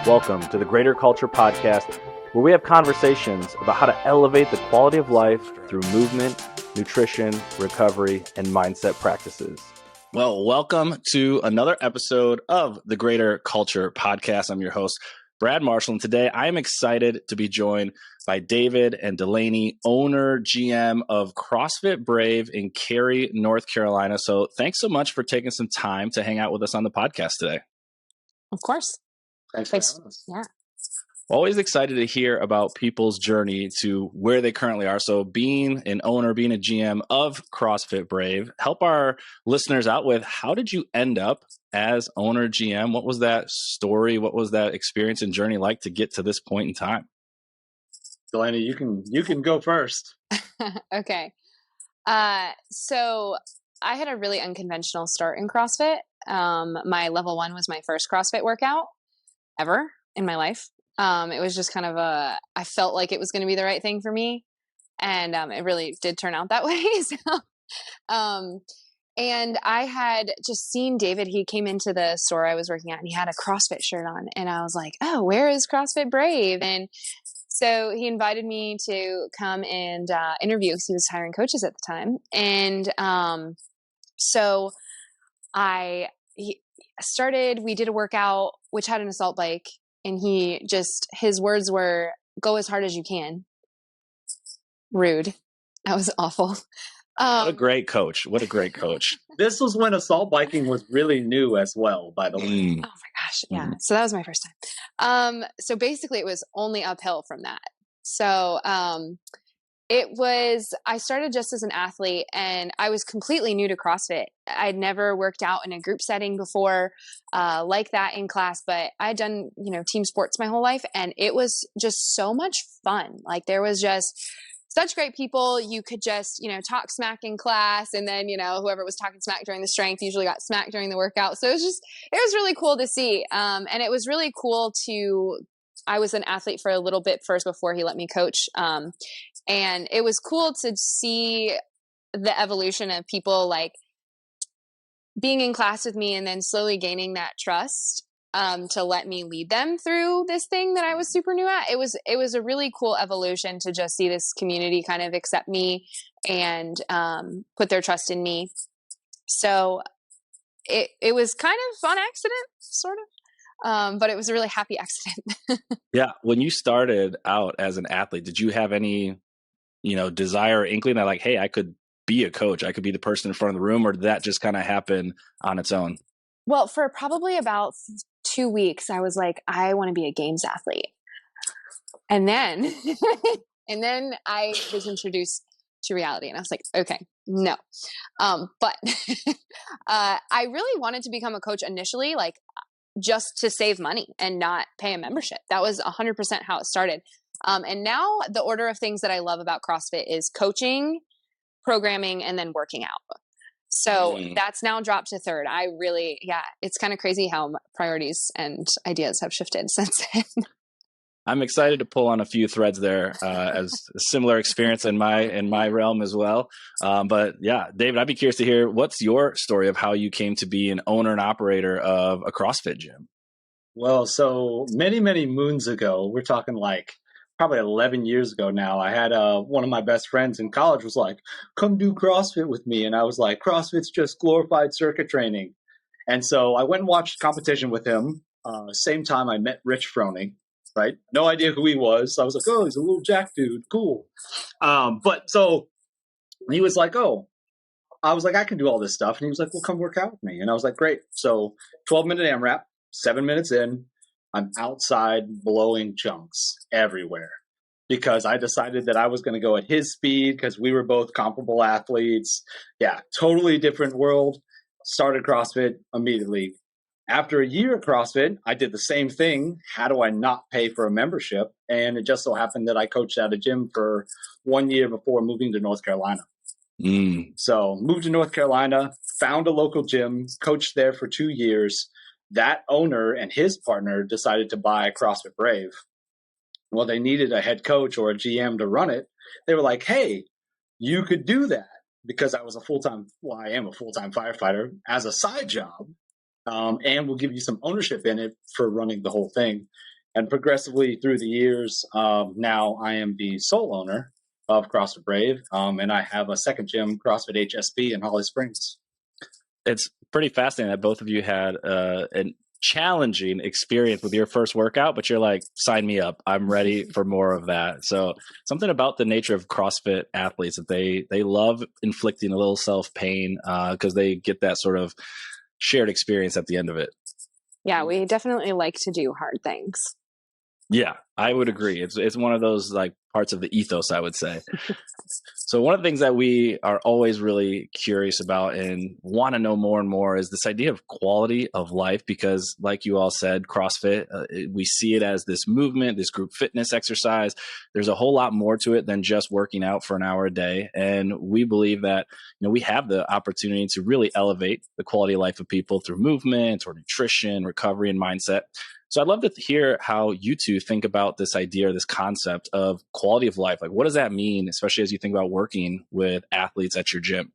Welcome to the Greater Culture Podcast, where we have conversations about how to elevate the quality of life through movement, nutrition, recovery, and mindset practices. Well, welcome to another episode of the Greater Culture Podcast. I'm your host, Brad Marshall, and today I am excited to be joined by David and Delaney, owner, GM of CrossFit Brave in Cary, North Carolina. So thanks so much for taking some time to hang out with us on the podcast today. Of course. Thanks for having us. Yeah. Always excited to hear about people's journey to where they currently are. So being an owner, being a GM of CrossFit Brave, help our listeners out with, how did you end up as owner, GM? What was that story? What was that experience and journey like to get to this point in time? Delaney, you can go first. Okay. So I had a really unconventional start in CrossFit. My level 1 was my first CrossFit workout ever in my life. It was just kind of I felt like it was going to be the right thing for me. And it really did turn out that way. And I had just seen David. He came into the store I was working at and he had a CrossFit shirt on. And I was like, oh, where is CrossFit Brave? And so he invited me to come and interview because he was hiring coaches at the time. And so we did a workout, which had an assault bike. And his words were, go as hard as you can. Rude. That was awful. What a great coach. What a great coach. This was when assault biking was really new as well, by the way. Oh my gosh. Yeah. So that was my first time. So basically it was only uphill from that. So, I started just as an athlete and I was completely new to CrossFit. I'd never worked out in a group setting before, like that in class, but I'd done, team sports my whole life. And it was just so much fun. Like there was just such great people. You could just, talk smack in class. And then, whoever was talking smack during the strength usually got smacked during the workout. So it was really cool to see. And it was really cool I was an athlete for a little bit first before he let me coach. And it was cool to see the evolution of people like being in class with me and then slowly gaining that trust to let me lead them through this thing that I was super new at. It was a really cool evolution to just see this community kind of accept me and put their trust in me. So it was kind of on accident, sort of. But it was a really happy accident. Yeah. When you started out as an athlete, did you have any, desire or inkling that like, hey, I could be a coach, I could be the person in front of the room, or did that just kind of happen on its own? Well, for probably about 2 weeks, I was like, I want to be a games athlete. And then, I was introduced to reality and I was like, okay, no. But I really wanted to become a coach initially, like just to save money and not pay a membership. That was 100% how it started. And now the order of things that I love about CrossFit is coaching, programming, and then working out. So that's now dropped to third. It's kind of crazy how priorities and ideas have shifted since then. I'm excited to pull on a few threads there as a similar experience in my realm as well. But yeah, David, I'd be curious to hear, what's your story of how you came to be an owner and operator of a CrossFit gym? Well, so many, many moons ago, we're talking like probably 11 years ago now, I had one of my best friends in college was like, come do CrossFit with me. And I was like, CrossFit's just glorified circuit training. And so I went and watched competition with him. Same time I met Rich Froning, right? No idea who he was. So I was like, oh, he's a little jack dude. Cool. But so he was like, oh, I was like, I can do all this stuff. And he was like, well, come work out with me. And I was like, great. So 12-minute AMRAP, 7 minutes in, I'm outside blowing chunks everywhere because I decided that I was going to go at his speed because we were both comparable athletes. Yeah, totally different world. Started CrossFit immediately. After a year at CrossFit, I did the same thing. How do I not pay for a membership? And it just so happened that I coached at a gym for 1 year before moving to North Carolina. So moved to North Carolina, found a local gym, coached there for 2 years. That owner and his partner decided to buy CrossFit Brave. Well, they needed a head coach or a GM to run it. They were like, hey, you could do that because I am a full-time firefighter as a side job. And we'll give you some ownership in it for running the whole thing. And progressively through the years, now I am the sole owner of CrossFit Brave, and I have a second gym, CrossFit HSP in Holly Springs. It's pretty fascinating that both of you had a challenging experience with your first workout, but you're like, sign me up. I'm ready for more of that. So something about the nature of CrossFit athletes that they love inflicting a little self-pain because they get that sort of shared experience at the end of it. Yeah, we definitely like to do hard things. Yeah, I would agree. It's one of those like parts of the ethos, I would say. So one of the things that we are always really curious about and want to know more and more is this idea of quality of life, because like you all said, CrossFit, we see it as this movement, this group fitness exercise. There's a whole lot more to it than just working out for an hour a day. And we believe that, we have the opportunity to really elevate the quality of life of people through movement or nutrition, recovery, and mindset. So I'd love to hear how you two think about this idea or this concept of quality of life. Like, what does that mean, especially as you think about working with athletes at your gym?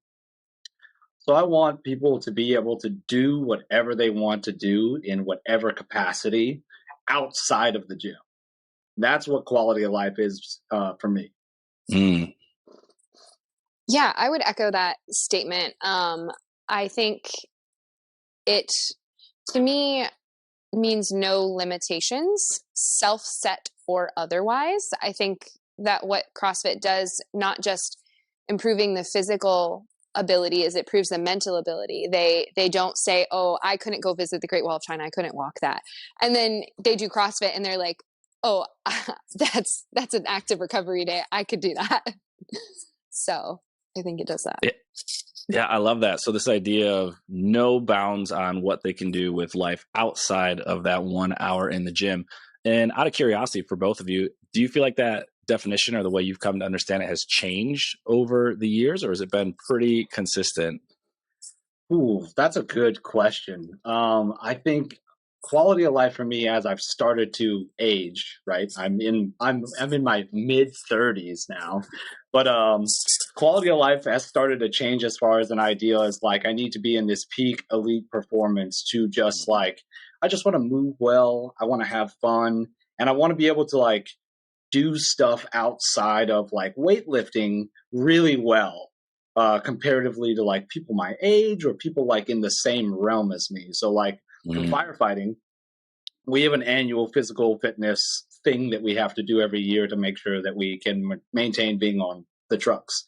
So I want people to be able to do whatever they want to do in whatever capacity outside of the gym. That's what quality of life is for me. Mm. Yeah, I would echo that statement. I think it, to me, means no limitations, self-set or otherwise. I think that what CrossFit does, not just improving the physical ability, is it proves the mental ability. They don't say, oh, I couldn't go visit the Great Wall of China, I couldn't walk that. And then they do CrossFit and they're like, oh, that's an active recovery day, I could do that. So I think it does that. Yeah, I love that. So this idea of no bounds on what they can do with life outside of that 1 hour in the gym. And out of curiosity for both of you, do you feel like that definition or the way you've come to understand it has changed over the years, or has it been pretty consistent? Ooh, that's a good question. I think quality of life for me, as I've started to age, right? I'm in my mid 30s now, but quality of life has started to change as far as an idea is like I need to be in this peak elite performance to just like I just want to move well, I want to have fun, and I want to be able to like do stuff outside of like weightlifting really well, comparatively to like people my age or people like in the same realm as me. So like for firefighting, we have an annual physical fitness thing that we have to do every year to make sure that we can maintain being on the trucks.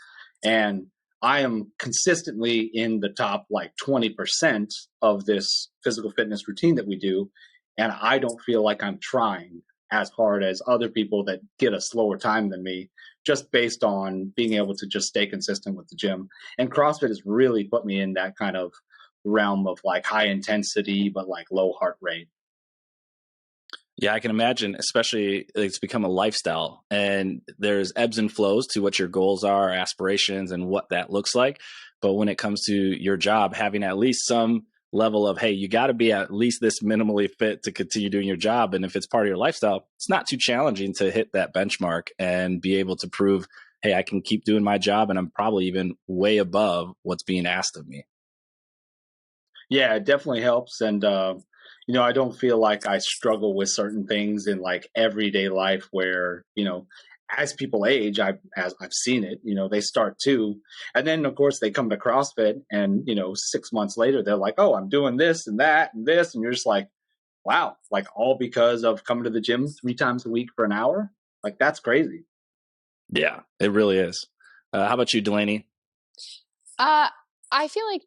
And I am consistently in the top like 20% of this physical fitness routine that we do. And I don't feel like I'm trying as hard as other people that get a slower time than me, just based on being able to just stay consistent with the gym. And CrossFit has really put me in that kind of realm of like high intensity, but like low heart rate. Yeah, I can imagine, especially it's become a lifestyle and there's ebbs and flows to what your goals are, aspirations, and what that looks like. But when it comes to your job, having at least some level of, hey, you got to be at least this minimally fit to continue doing your job. And if it's part of your lifestyle, it's not too challenging to hit that benchmark and be able to prove, hey, I can keep doing my job and I'm probably even way above what's being asked of me. Yeah, it definitely helps. And, I don't feel like I struggle with certain things in like everyday life where, as people age, as I've seen it, they start too. And then, of course, they come to CrossFit and, 6 months later, they're like, oh, I'm doing this and that and this. And you're just like, wow, like all because of coming to the gym 3 times a week for an hour. Like, that's crazy. Yeah, it really is. How about you, Delaney? I feel like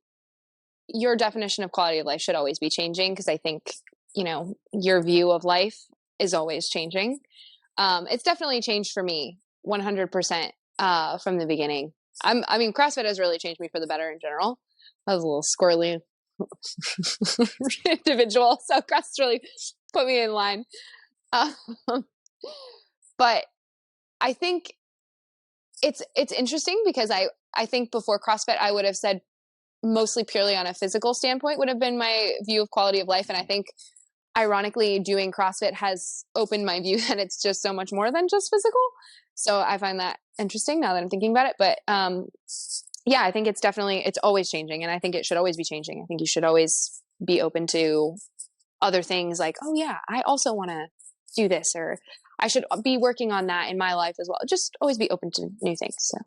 your definition of quality of life should always be changing, because I think, your view of life is always changing. It's definitely changed for me 100% from the beginning. CrossFit has really changed me for the better in general. I was a little squirrely individual, so CrossFit really put me in line. But I think it's interesting because I think before CrossFit, I would have said mostly purely on a physical standpoint would have been my view of quality of life. And I think ironically doing CrossFit has opened my view that it's just so much more than just physical. So I find that interesting now that I'm thinking about it. But yeah, I think it's always changing. And I think it should always be changing. I think you should always be open to other things like, oh yeah, I also want to do this, or I should be working on that in my life as well. Just always be open to new things. So.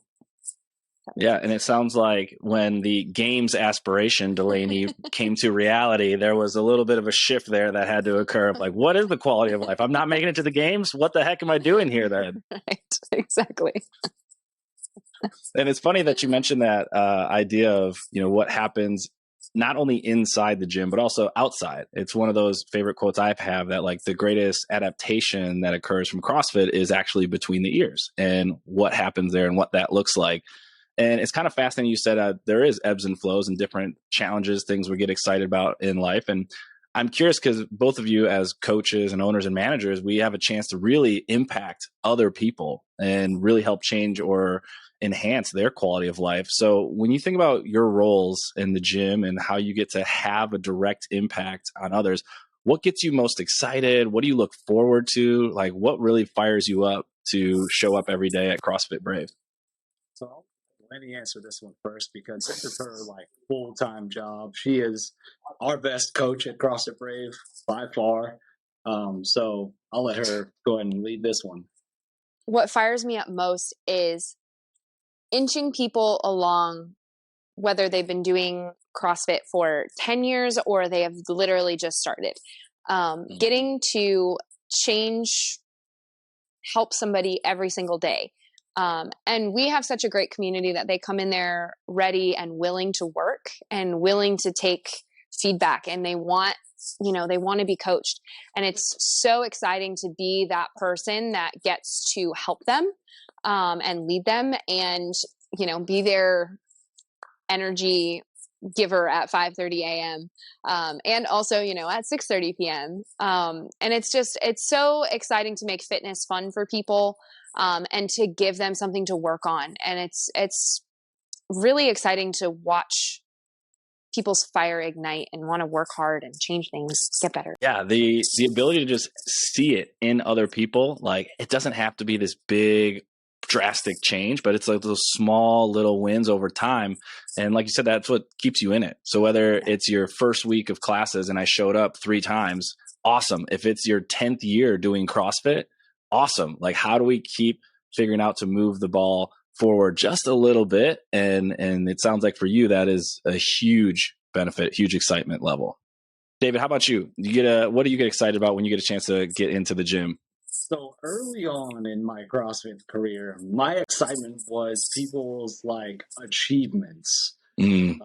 Yeah, and it sounds like when the games aspiration, Delaney, came to reality, there was a little bit of a shift there that had to occur. Like, what is the quality of life? I'm not making it to the games. What the heck am I doing here then? Right, exactly. And it's funny that you mentioned that idea of, what happens not only inside the gym, but also outside. It's one of those favorite quotes I have that like the greatest adaptation that occurs from CrossFit is actually between the ears and what happens there and what that looks like. And it's kind of fascinating. You said there is ebbs and flows and different challenges, things we get excited about in life. And I'm curious because both of you as coaches and owners and managers, we have a chance to really impact other people and really help change or enhance their quality of life. So when you think about your roles in the gym and how you get to have a direct impact on others, what gets you most excited? What do you look forward to? Like what really fires you up to show up every day at CrossFit Brave? So let me answer this one first because this is her like full-time job. She is our best coach at CrossFit Brave by far. So I'll let her go ahead and lead this one. What fires me up most is inching people along, whether they've been doing CrossFit for 10 years or they have literally just started. Getting to help somebody every single day. And we have such a great community that they come in there ready and willing to work and willing to take feedback, and they want to be coached. And it's so exciting to be that person that gets to help them, and lead them and, be their energy giver at 5:30 a.m. And also, at 6:30 p.m. And it's so exciting to make fitness fun for people. And to give them something to work on. And it's really exciting to watch people's fire ignite and want to work hard and change things, get better. Yeah, the ability to just see it in other people, like it doesn't have to be this big drastic change, but it's like those small little wins over time. And like you said, that's what keeps you in it. So whether it's your first week of classes and I showed up 3 times, awesome. If it's your 10th year doing CrossFit, awesome. Like, how do we keep figuring out to move the ball forward just a little bit? And it sounds like for you, that is a huge benefit, huge excitement level. David, how about you? What do you get excited about when you get a chance to get into the gym? So early on in my CrossFit career, my excitement was people's like achievements. And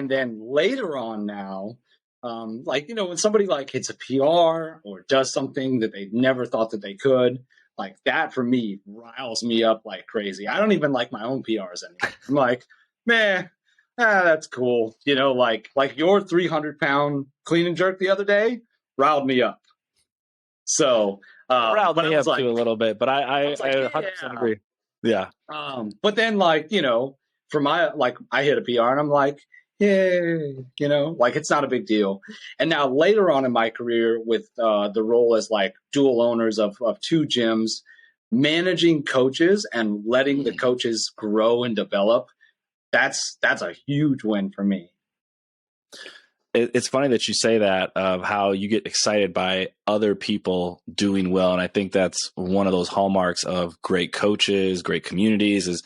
then later on now, when somebody like hits a PR or does something that they never thought that they could, like that for me riles me up like crazy. I don't even like my own PRs anymore. I'm like, man, that's cool. Like your 300-pound clean and jerk the other day riled me up. So riled me up too a little bit, but I 100% agree. Yeah. But then for my I hit a PR and I'm like, yay, like it's not a big deal. And now later on in my career with the role as like dual owners of 2 gyms, managing coaches and letting the coaches grow and develop, that's a huge win for me. It's funny that you say that, of how you get excited by other people doing well. And I think that's one of those hallmarks of great coaches, great communities, is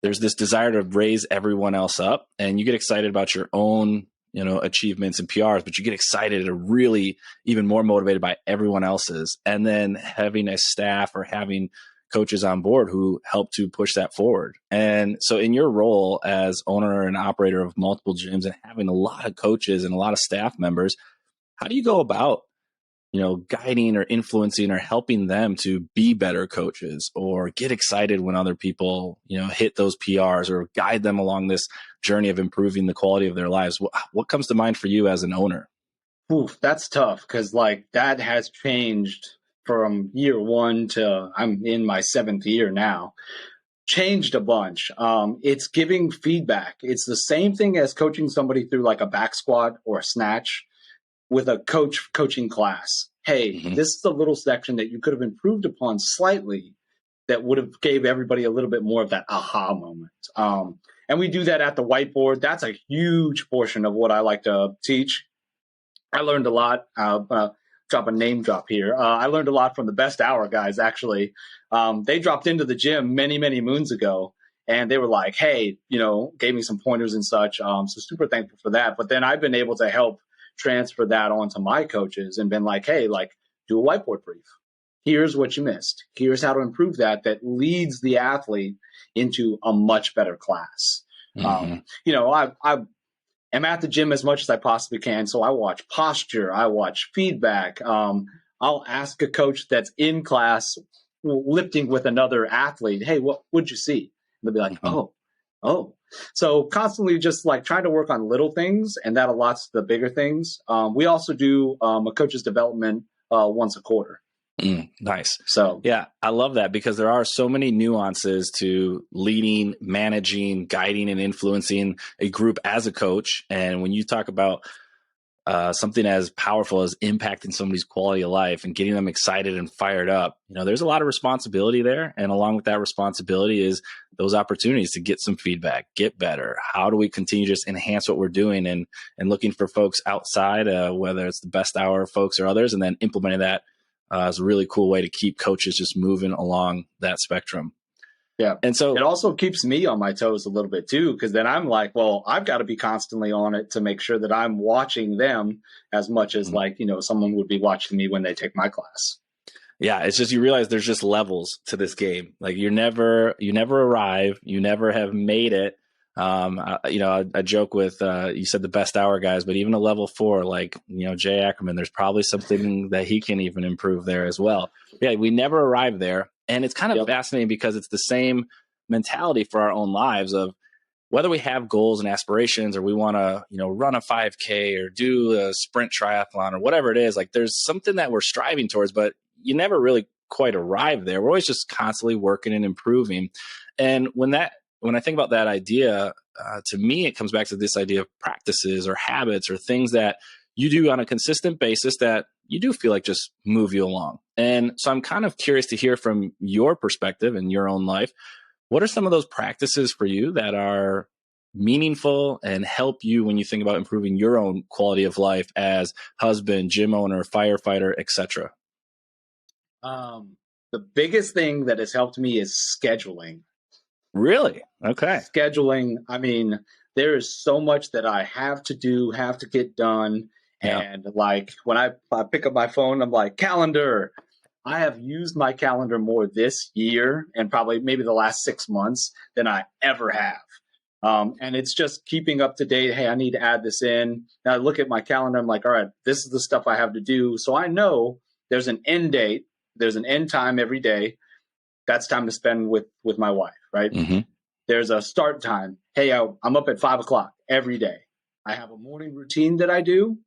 there's this desire to raise everyone else up, and you get excited about your own, achievements and PRs, but you get excited or really even more motivated by everyone else's. And then having a staff or having coaches on board who help to push that forward. And so in your role as owner and operator of multiple gyms and having a lot of coaches and a lot of staff members, how do you go about, guiding or influencing or helping them to be better coaches or get excited when other people, hit those PRs, or guide them along this journey of improving the quality of their lives? What comes to mind for you as an owner? Oof, that's tough because that has changed from year 1 to I'm in my 7th year now. Changed a bunch. It's giving feedback. It's the same thing as coaching somebody through like a back squat or a snatch with a coaching class. Hey, This is a little section that you could have improved upon slightly that would have gave everybody a little bit more of that aha moment. And we do that at the whiteboard. That's a huge portion of what I like to teach. I learned a lot drop a name drop here. I learned a lot from the Best Hour guys, actually. They dropped into the gym many, many moons ago, and they were like, hey, gave me some pointers and such. So super thankful for that. But then I've been able to help transfer that onto my coaches and been like, hey, like, do a whiteboard brief. Here's what you missed. Here's how to improve that leads the athlete into a much better class. I am at the gym as much as I possibly can. So I watch posture. I watch feedback. I'll ask a coach that's in class lifting with another athlete, hey, what would you see? And they'll be like, oh. So constantly just like trying to work on little things, and that allots the bigger things. We also do a coach's development once a quarter. Nice. So yeah, I love that because there are so many nuances to leading, managing, guiding, and influencing a group as a coach. And when you talk about something as powerful as impacting somebody's quality of life and getting them excited and fired up, there's a lot of responsibility there. And along with that responsibility is those opportunities to get some feedback, get better. How do we continue to just enhance what we're doing and looking for folks outside, whether it's the Best Hour folks or others, and then implementing that is a really cool way to keep coaches just moving along that spectrum. Yeah. And so it also keeps me on my toes a little bit too, because then I'm like, well, I've got to be constantly on it to make sure that I'm watching them as much as someone would be watching me when they take my class. Yeah. It's just, you realize there's just levels to this game. Like you never arrive. You never have made it. I joke with, you said the Best Hour guys, but even a level 4, like, Jay Ackerman, there's probably something that he can even improve there as well. Yeah. We never arrive there. And it's kind of fascinating because it's the same mentality for our own lives of whether we have goals and aspirations or we want to, run a 5K or do a sprint triathlon or whatever it is, like there's something that we're striving towards, but you never really quite arrive there. We're always just constantly working and improving. And when I think about that idea, to me, it comes back to this idea of practices or habits or things that you do on a consistent basis that you do feel like just move you along. And so I'm kind of curious to hear from your perspective in your own life. What are some of those practices for you that are meaningful and help you when you think about improving your own quality of life as husband, gym owner, firefighter, etc.? The biggest thing that has helped me is scheduling. Really? Okay. Scheduling. I mean, there is so much that I have to do, have to get done. Yeah. And like when I pick up my phone, I'm like, calendar. I have used my calendar more this year and probably maybe the last 6 months than I ever have. And it's just keeping up to date. Hey, I need to add this in. Now I look at my calendar. I'm like, all right, this is the stuff I have to do. So I know there's an end date. There's an end time every day. That's time to spend with my wife, right? Mm-hmm. There's a start time. Hey, I'm up at 5 o'clock every day. I have a morning routine that I do.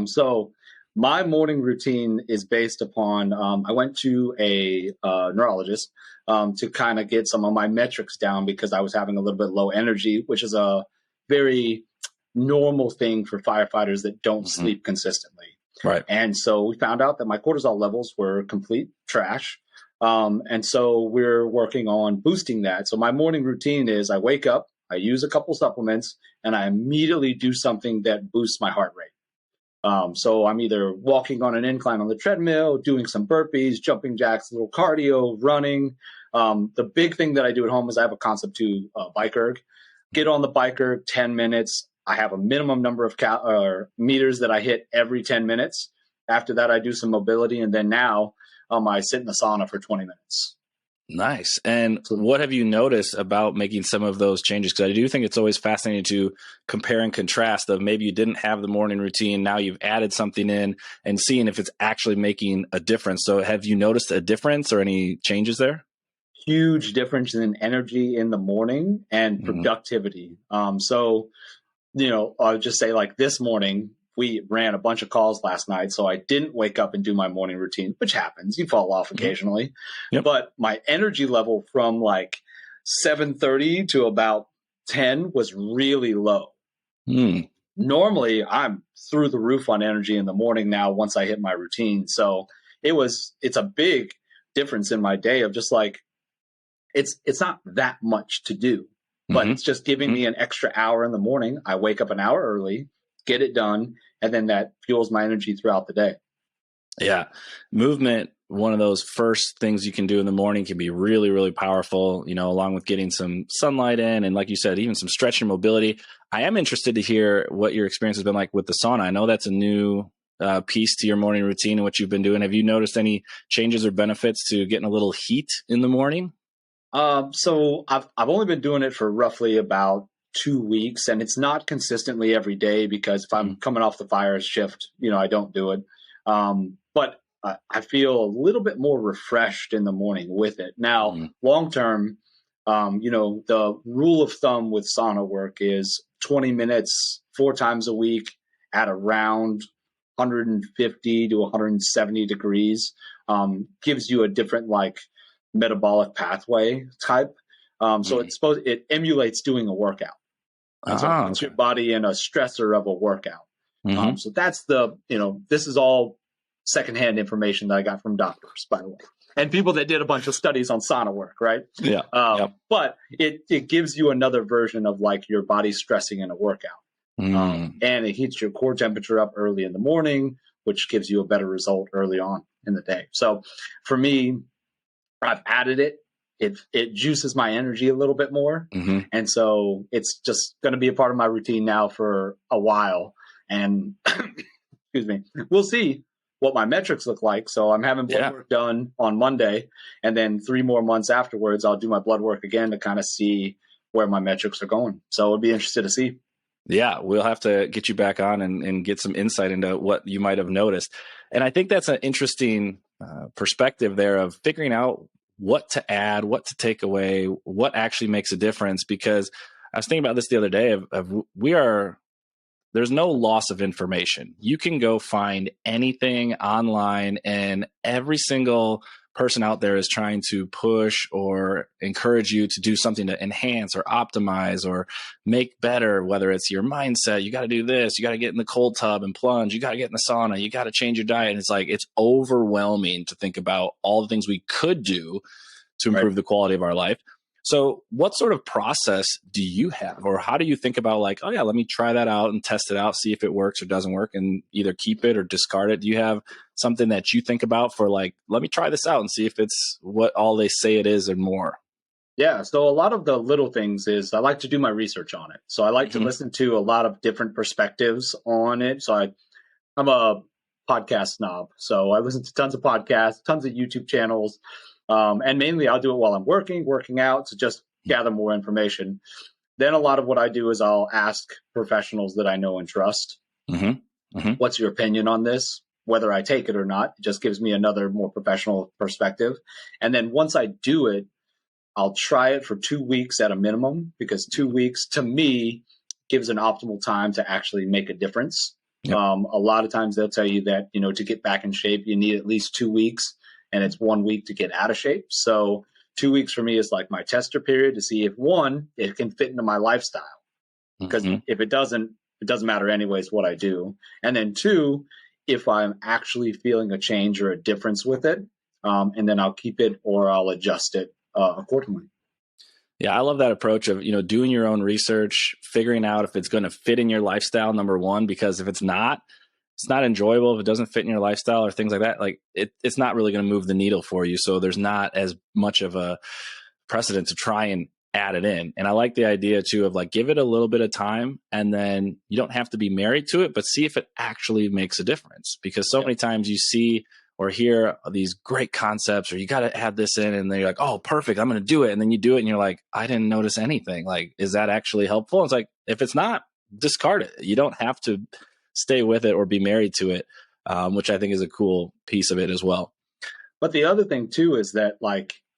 So my morning routine is based upon, I went to a neurologist to kind of get some of my metrics down because I was having a little bit low energy, which is a very normal thing for firefighters that don't sleep consistently. Right. And so we found out that my cortisol levels were complete trash. And so we're working on boosting that. So my morning routine is I wake up, I use a couple supplements, and I immediately do something that boosts my heart rate. So I'm either walking on an incline on the treadmill, doing some burpees, jumping jacks, a little cardio, running. The big thing that I do at home is I have a Concept 2 bike erg. Get on the bike erg, 10 minutes. I have a minimum number of meters that I hit every 10 minutes. After that, I do some mobility. And then now I sit in the sauna for 20 minutes. Nice. And what have you noticed about making some of those changes? Because I do think it's always fascinating to compare and contrast of maybe you didn't have the morning routine. Now you've added something in and seeing if it's actually making a difference. So have you noticed a difference or any changes there? Huge difference in energy in the morning and productivity. So, I'll just say like this morning, we ran a bunch of calls last night, so I didn't wake up and do my morning routine, which happens. You fall off occasionally. Yep. But my energy level from like 7:30 to about 10 was really low. Normally, I'm through the roof on energy in the morning now once I hit my routine. So it's a big difference in my day of just like, it's not that much to do, but it's just giving me an extra hour in the morning. I wake up an hour early, get it done, and then that fuels my energy throughout the day. Yeah. Movement, one of those first things you can do in the morning, can be really, really powerful, along with getting some sunlight in. And like you said, even some stretch and mobility. I am interested to hear what your experience has been like with the sauna. I know that's a new piece to your morning routine and what you've been doing. Have you noticed any changes or benefits to getting a little heat in the morning? So I've only been doing it for roughly about 2 weeks, and it's not consistently every day because if I'm coming off the fire shift, I don't do it. But I feel a little bit more refreshed in the morning with it. Now, long term, the rule of thumb with sauna work is 20 minutes, 4 times a week at around 150 to 170 degrees, gives you a different metabolic pathway type. So it emulates doing a workout. And so it puts your body in a stressor of a workout. So that's this is all secondhand information that I got from doctors, by the way, and people that did a bunch of studies on sauna work, right? Yeah. But it gives you another version of your body stressing in a workout. And it heats your core temperature up early in the morning, which gives you a better result early on in the day. So for me, I've added it. It juices my energy a little bit more. And so it's just going to be a part of my routine now for a while. And excuse me, we'll see what my metrics look like. So I'm having blood work done on Monday, and then 3 more months afterwards, I'll do my blood work again to kind of see where my metrics are going. So I'd be interested to see. Yeah, we'll have to get you back on and get some insight into what you might have noticed. And I think that's an interesting perspective there of figuring out what to add, what to take away, what actually makes a difference. Because I was thinking about this the other day there's no loss of information. You can go find anything online, and every single person out there is trying to push or encourage you to do something to enhance or optimize or make better, whether it's your mindset. You got to do this. You got to get in the cold tub and plunge. You got to get in the sauna. You got to change your diet. And it's overwhelming to think about all the things we could do to improve the quality of our life. So what sort of process do you have, or how do you think about let me try that out and test it out, see if it works or doesn't work, and either keep it or discard it? Do you have something that you think about for let me try this out and see if it's what all they say it is and more? Yeah. So a lot of the little things is I like to do my research on it. So I like to listen to a lot of different perspectives on it. So I'm a podcast snob. So I listen to tons of podcasts, tons of YouTube channels. And mainly I'll do it while I'm working out to just gather more information. Then a lot of what I do is I'll ask professionals that I know and trust, what's your opinion on this? Whether I take it or not, it just gives me another more professional perspective. And then once I do it, I'll try it for 2 weeks at a minimum, because 2 weeks to me gives an optimal time to actually make a difference. Yep. A lot of times they'll tell you that, to get back in shape, you need at least 2 weeks. And it's 1 week to get out of shape. So 2 weeks for me is like my tester period to see if, one, it can fit into my lifestyle. Because if it doesn't matter anyways what I do. And then 2, if I'm actually feeling a change or a difference with it, and then I'll keep it or I'll adjust it accordingly. Yeah, I love that approach of, doing your own research, figuring out if it's going to fit in your lifestyle, number one, because if it's not enjoyable, if it doesn't fit in your lifestyle or things like that, it's not really going to move the needle for you. So there's not as much of a precedent to try and add it in. And I like the idea too of give it a little bit of time, and then you don't have to be married to it, but see if it actually makes a difference. Because so many times you see or hear these great concepts, or you got to add this in, and then you're like, oh, perfect, I'm going to do it. And then you do it and you're like, I didn't notice anything. Is that actually helpful? It's if it's not, discard it. You don't have to stay with it or be married to it, which I think is a cool piece of it as well. But the other thing too is that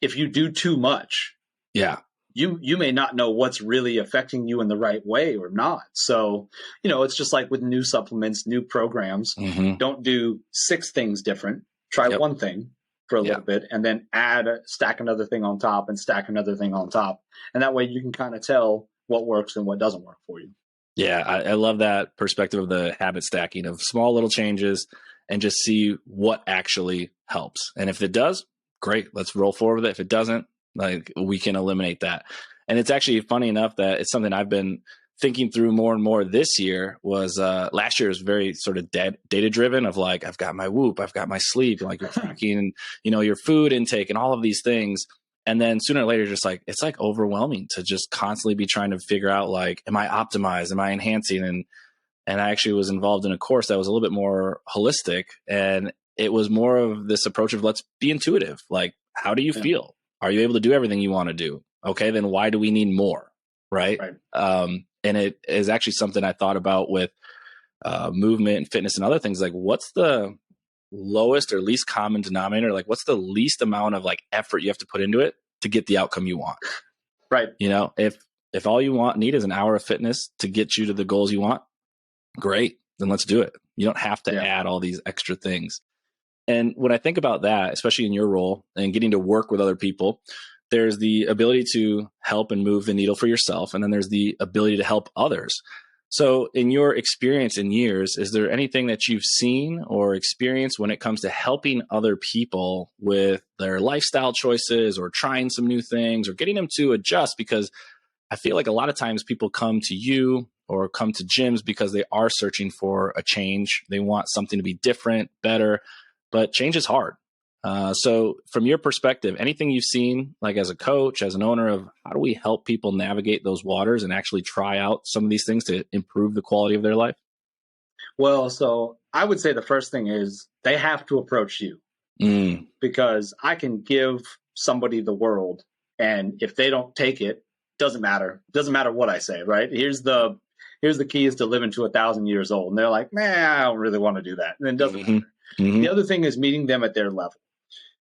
if you do too much, you may not know what's really affecting you in the right way or not. So, it's just like with new supplements, new programs, don't do 6 things different. Try one thing for a little bit, and then stack another thing on top and stack another thing on top. And that way you can kind of tell what works and what doesn't work for you. Yeah, I love that perspective of the habit stacking of small little changes and just see what actually helps. And if it does, great, let's roll forward with it. If it doesn't, we can eliminate that. And it's actually funny enough that it's something I've been thinking through more and more this year was last year was very sort of data driven of like, I've got my Whoop, I've got my sleep, like you're tracking, your food intake and all of these things. And then sooner or later, just like, it's like overwhelming to just constantly be trying to figure out like, am I optimized? Am I enhancing? And I actually was involved in a course that was a little bit more holistic. And it was more of this approach of let's be intuitive. Like, how do you feel? Are you able to do everything you want to do? Okay, then why do we need more? Right. And it is actually something I thought about with movement and fitness and other things. Like, what's the lowest or least common denominator? Like, what's the least amount of like effort you have to put into it to get the outcome you want? Right. If all you need is an hour of fitness to get you to the goals you want, great, then let's do it. You don't have to add all these extra things. And when I think about that, especially in your role and getting to work with other people, there's the ability to help and move the needle for yourself. And then there's the ability to help others. So in your experience in years, is there anything that you've seen or experienced when it comes to helping other people with their lifestyle choices or trying some new things or getting them to adjust? Because I feel like a lot of times people come to you or come to gyms because they are searching for a change. They want something to be different, better, but change is hard. So from your perspective, anything you've seen, like as a coach, as an owner, of how do we help people navigate those waters and actually try out some of these things to improve the quality of their life? Well, so I would say the first thing is they have to approach you, because I can give somebody the world, and if they don't take it, doesn't matter. Doesn't matter what I say, right? Here's the key is to living to 1,000 years old. And they're like, man, I don't really want to do that. And it doesn't matter. The other thing is meeting them at their level.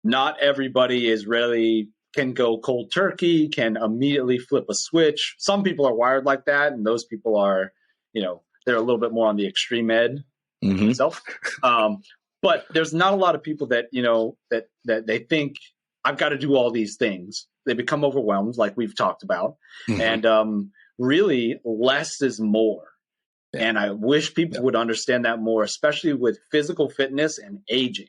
Not everybody can go cold turkey, can immediately flip a switch. Some people are wired like that, and those people are, they're a little bit more on the extreme end themselves. But there's not a lot of people that, that they think I've got to do all these things. They become overwhelmed, like we've talked about. And really, less is more. And I wish people would understand that more, especially with physical fitness and aging.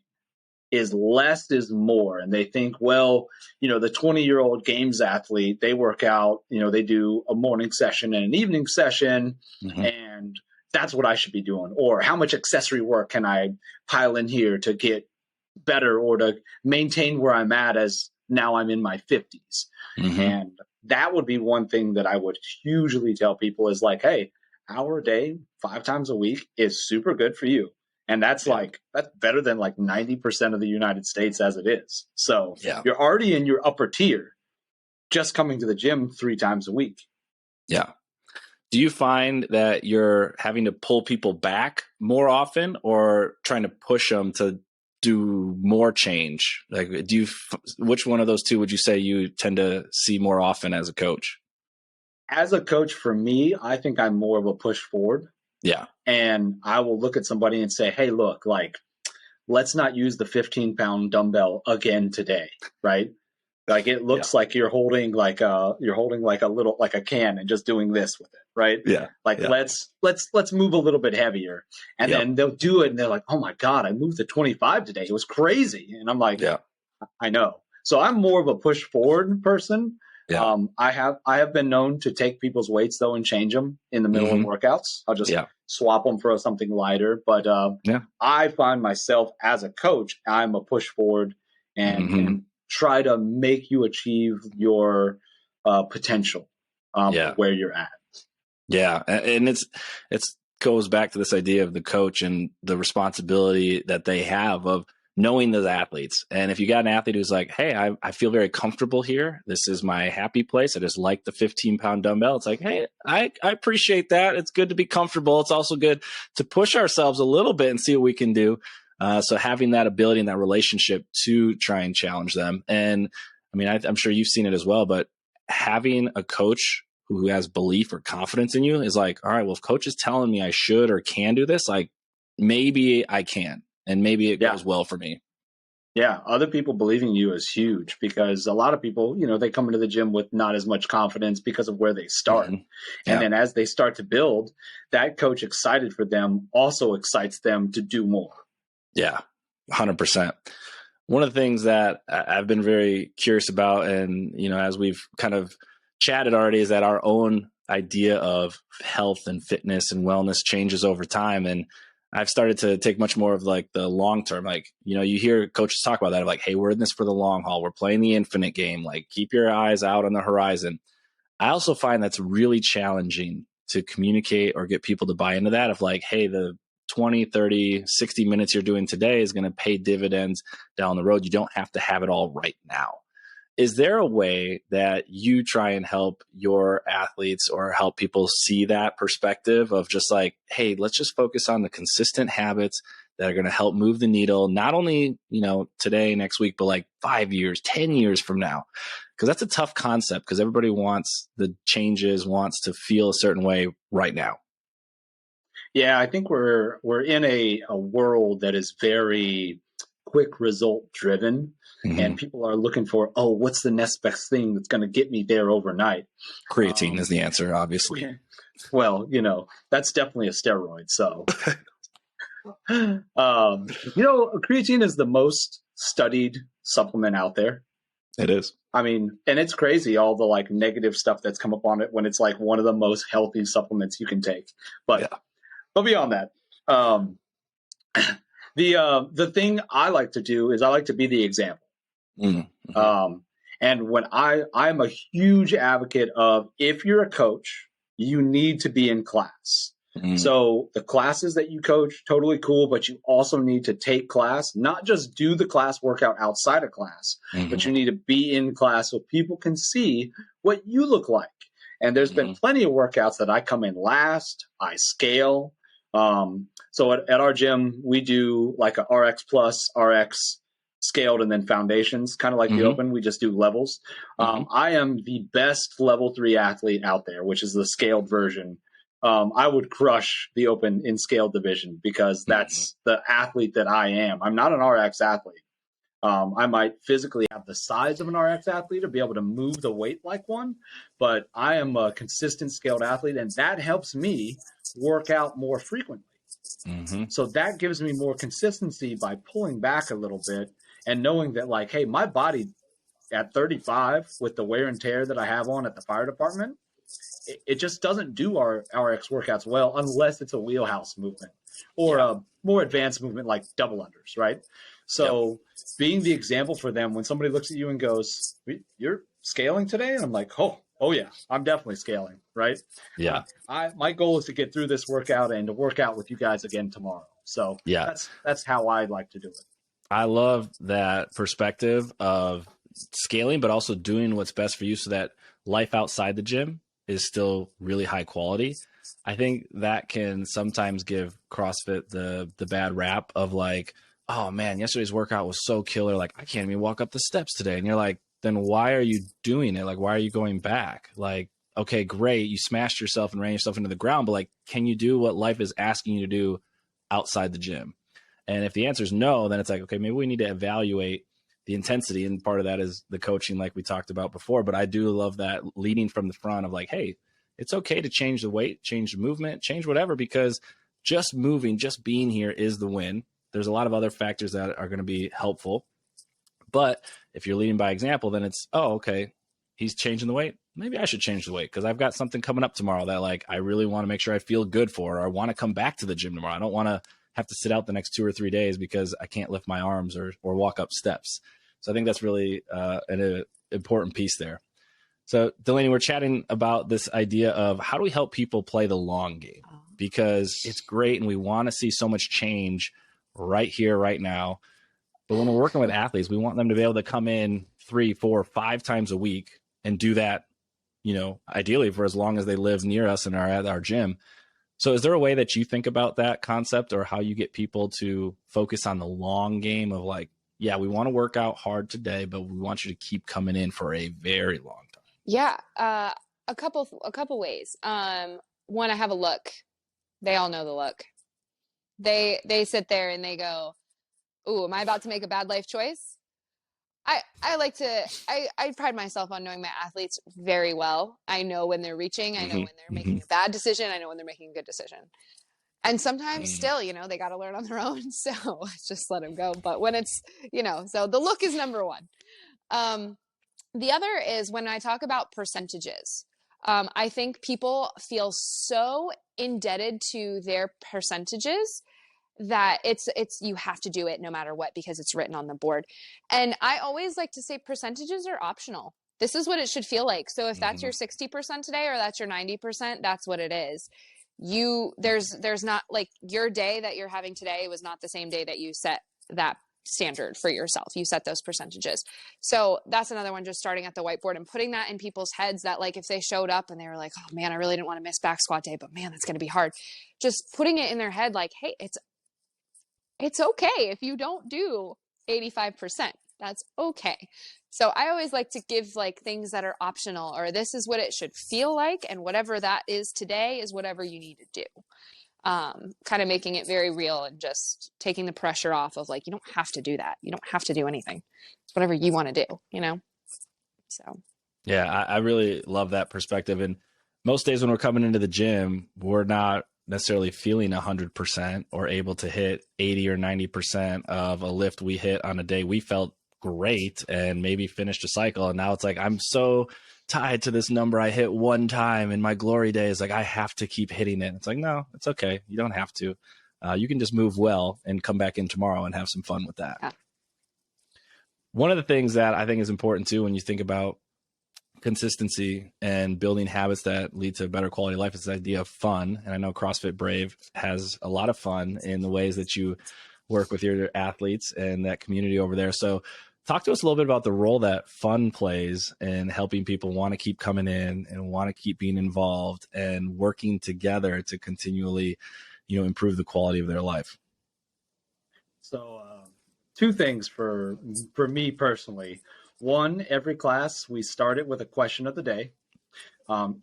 Is less is more. And they think, well, the 20-year-old games athlete, they work out, they do a morning session and an evening session, and that's what I should be doing. Or how much accessory work can I pile in here to get better or to maintain where I'm at as now I'm in my 50s. And that would be one thing that I would hugely tell people is like, hey, hour a day, 5 times a week is super good for you. And that's that's better than like 90% of the United States as it is. So you're already in your upper tier just coming to the gym 3 times a week. Yeah. Do you find that you're having to pull people back more often or trying to push them to do more change? Like, which one of those two would you say you tend to see more often as a coach? As a coach, for me, I think I'm more of a push forward. Yeah. And I will look at somebody and say, hey, look, like, let's not use the 15-pound dumbbell again today, right? Like, it looks like you're holding like a little, like a can and just doing this with it, right? Yeah. Like, let's move a little bit heavier. And then they'll do it and they're like, oh my God, I moved to 25 today. It was crazy. And I'm like, I know. So I'm more of a push forward person. Yeah. I have been known to take people's weights though and change them in the middle of workouts. I'll just swap them for something lighter. But I find myself as a coach, I'm a push forward and try to make you achieve your potential where you're at. Yeah, and it's goes back to this idea of the coach and the responsibility that they have of knowing those athletes. And if you got an athlete who's like, hey, I feel very comfortable here. This is my happy place. I just like the 15-pound dumbbell. It's like, hey, I appreciate that. It's good to be comfortable. It's also good to push ourselves a little bit and see what we can do. So having that ability and that relationship to try and challenge them. And I mean, I'm sure you've seen it as well, but having a coach who has belief or confidence in you is like, all right, well, if coach is telling me I should or can do this, like maybe I can. And maybe it goes well for me. Yeah. Other people believing in you is huge because a lot of people, they come into the gym with not as much confidence because of where they start. And then as they start to build, that coach excited for them also excites them to do more. Yeah, 100%. One of the things that I've been very curious about and, as we've kind of chatted already is that our own idea of health and fitness and wellness changes over time. And I've started to take much more of like the long term. Like, you know, you hear coaches talk about that of like, hey, we're in this for the long haul. We're playing the infinite game. Like, keep your eyes out on the horizon. I also find that's really challenging to communicate or get people to buy into that of like, hey, the 20, 30, 60 minutes you're doing today is going to pay dividends down the road. You don't have to have it all right now. Is there a way that you try and help your athletes or help people see that perspective of just like, hey, let's just focus on the consistent habits that are going to help move the needle, not only, you know, today, next week, but like 5 years, 10 years from now? Because that's a tough concept because everybody wants the changes, wants to feel a certain way right now. Yeah, I think we're in a world that is very quick result driven, and people are looking for, oh, what's the next best thing that's going to get me there overnight? Creatine is the answer, obviously. Well, you know, that's definitely a steroid. So, you know, creatine is the most studied supplement out there. It is. I mean, and it's crazy, all the like negative stuff that's come up on it when it's like one of the most healthy supplements you can take. But beyond that, the thing I like to do is I like to be the example. And when I'm a huge advocate of, if you're a coach, you need to be in class. So the classes that you coach, totally cool, but you also need to take class, not just do the class workout outside of class, but you need to be in class so people can see what you look like. And there's been plenty of workouts that I come in last, I scale. So at our gym, we do like a RX plus, RX scaled, and then foundations, kind of like the open. We just do levels. I am the best level 3 athlete out there, which is the scaled version. I would crush the open in scaled division because that's the athlete that I am. I'm not an RX athlete. I might physically have the size of an RX athlete or be able to move the weight like one, but I am a consistent scaled athlete, and that helps me work out more frequently. So that gives me more consistency by pulling back a little bit and knowing that, like, hey, my body at 35 with the wear and tear that I have on at the fire department, it just doesn't do our RX workouts well unless it's a wheelhouse movement or a more advanced movement like double unders, right? So being the example for them when somebody looks at you and goes, you're scaling today? And I'm like, oh yeah, I'm definitely scaling, right? Yeah. My goal is to get through this workout and to work out with you guys again tomorrow. So that's how I like to do it. I love that perspective of scaling, but also doing what's best for you so that life outside the gym is still really high quality. I think that can sometimes give CrossFit the bad rap of like, oh man, yesterday's workout was so killer. Like, I can't even walk up the steps today. And you're like, then why are you doing it? Like, why are you going back? Like, okay, great. You smashed yourself and ran yourself into the ground, but like, can you do what life is asking you to do outside the gym? And if the answer is no, then it's like, okay, maybe we need to evaluate the intensity. And part of that is the coaching, like we talked about before. But I do love that leading from the front of like, hey, it's okay to change the weight, change the movement, change whatever, because just moving, just being here is the win. There's a lot of other factors that are going to be helpful. But if you're leading by example, then it's, oh, okay, he's changing the weight. Maybe I should change the weight because I've got something coming up tomorrow that like I really want to make sure I feel good for, or I want to come back to the gym tomorrow. I don't want to have to sit out the next 2 or 3 days because I can't lift my arms or walk up steps. So I think that's really an important piece there. So Delaney, we're chatting about this idea of how do we help people play the long game? Because it's great and we want to see so much change right here, right now. But when we're working with athletes, we want them to be able to come in 3, 4, 5 times a week and do that, you know, ideally for as long as they live near us and are at our gym. So is there a way that you think about that concept or how you get people to focus on the long game of like, yeah, we want to work out hard today, but we want you to keep coming in for a very long time? Yeah, a couple ways. One, I have a look. They all know the look. They sit there and they go, "Ooh, am I about to make a bad life choice?" I pride myself on knowing my athletes very well. I know when they're reaching. I know when they're making a bad decision. I know when they're making a good decision. And sometimes still, you know, they got to learn on their own. So just let them go. But when it's, you know, so the look is number one. The other is when I talk about percentages. I think people feel so indebted to their percentages that it's you have to do it no matter what because it's written on the board. And I always like to say percentages are optional. This is what it should feel like. So if that's your 60% today or that's your 90%, that's what it is. There's not like your day that you're having today was not the same day that you set that standard for yourself. You set those percentages. So that's another one, just starting at the whiteboard and putting that in people's heads that like if they showed up and they were like, oh man, I really didn't want to miss back squat day, but man, that's going to be hard. Just putting it in their head like, hey, it's okay if you don't do 85%. That's okay. So I always like to give like things that are optional, or this is what it should feel like, and whatever that is today is whatever you need to do. Kind of making it very real and just taking the pressure off of like, you don't have to do that. You don't have to do anything. It's whatever you want to do, you know? So. Yeah, I really love that perspective. And most days when we're coming into the gym, we're not necessarily feeling 100% or able to hit 80 or 90% of a lift we hit on a day we felt great and maybe finished a cycle. And now it's like, I'm so tied to this number I hit one time in my glory days. Like I have to keep hitting it. It's like, no, it's okay. You don't have to. You can just move well and come back in tomorrow and have some fun with that. Yeah. One of the things that I think is important too, when you think about consistency and building habits that lead to a better quality of life, is the idea of fun. And I know CrossFit Brave has a lot of fun in the ways that you work with your athletes and that community over there. So talk to us a little bit about the role that fun plays in helping people want to keep coming in and want to keep being involved and working together to continually, improve the quality of their life. So two things for me personally. One, every class, we start it with a question of the day.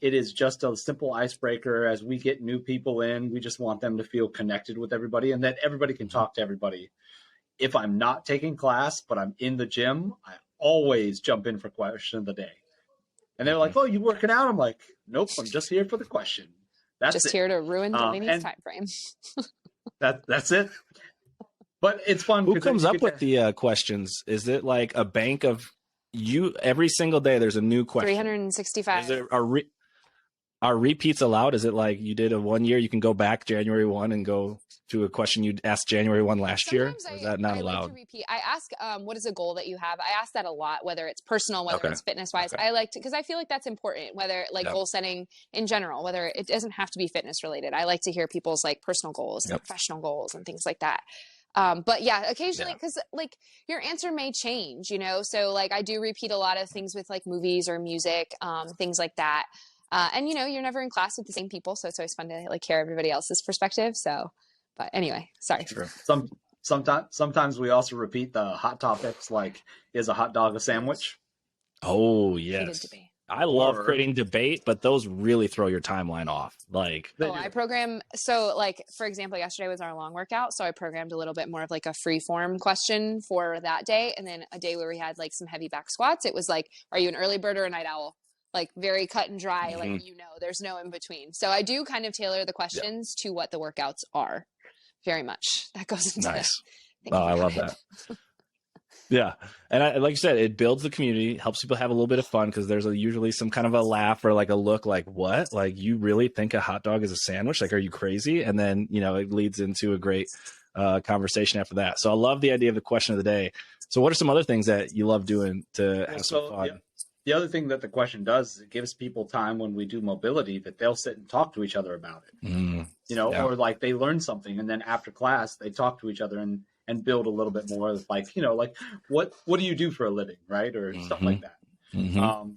It is just a simple icebreaker. As we get new people in, we just want them to feel connected with everybody and that everybody can talk to everybody. If I'm not taking class, but I'm in the gym, I always jump in for question of the day. And they're like, oh, you working out? I'm like, nope, I'm just here for the question. That's just it. Here to ruin Delaney's time frame. That's it. But it's fun. Who comes up with the questions? Is it like a bank of you every single day? There's a new question. 365. Is there are repeats allowed? Is it like you did a 1 year, you can go back January 1 and go to a question you asked January 1 last year? Or is that not allowed? Like to repeat. I ask, what is a goal that you have? I ask that a lot, whether it's personal, whether it's fitness wise. I like to, because I feel like that's important, whether like goal setting in general, whether it doesn't have to be fitness related. I like to hear people's like personal goals, and professional goals and things like that. But yeah, occasionally, because like your answer may change, so like I do repeat a lot of things with like movies or music, things like that. And you're never in class with the same people, so it's always fun to like hear everybody else's perspective. So, but anyway, sorry. True. Sometimes we also repeat the hot topics, like, is a hot dog a sandwich? Oh yes. I love creating debate, but those really throw your timeline off. Like, I program. So like, for example, yesterday was our long workout. So I programmed a little bit more of like a free form question for that day. And then a day where we had like some heavy back squats. It was like, are you an early bird or a night owl? Like very cut and dry, like, there's no in between. So I do kind of tailor the questions to what the workouts are very much. That goes into nice. Oh, I love that. Yeah. And like you said, it builds the community, helps people have a little bit of fun because there's usually some kind of a laugh or like a look like, what? Like, you really think a hot dog is a sandwich? Like, are you crazy? And then, it leads into a great conversation after that. So I love the idea of the question of the day. So what are some other things that you love doing to have some fun? Yeah. The other thing that the question does is it gives people time when we do mobility that they'll sit and talk to each other about it, or like they learn something and then after class they talk to each other and build a little bit more like, like what do you do for a living? Right. Or stuff like that.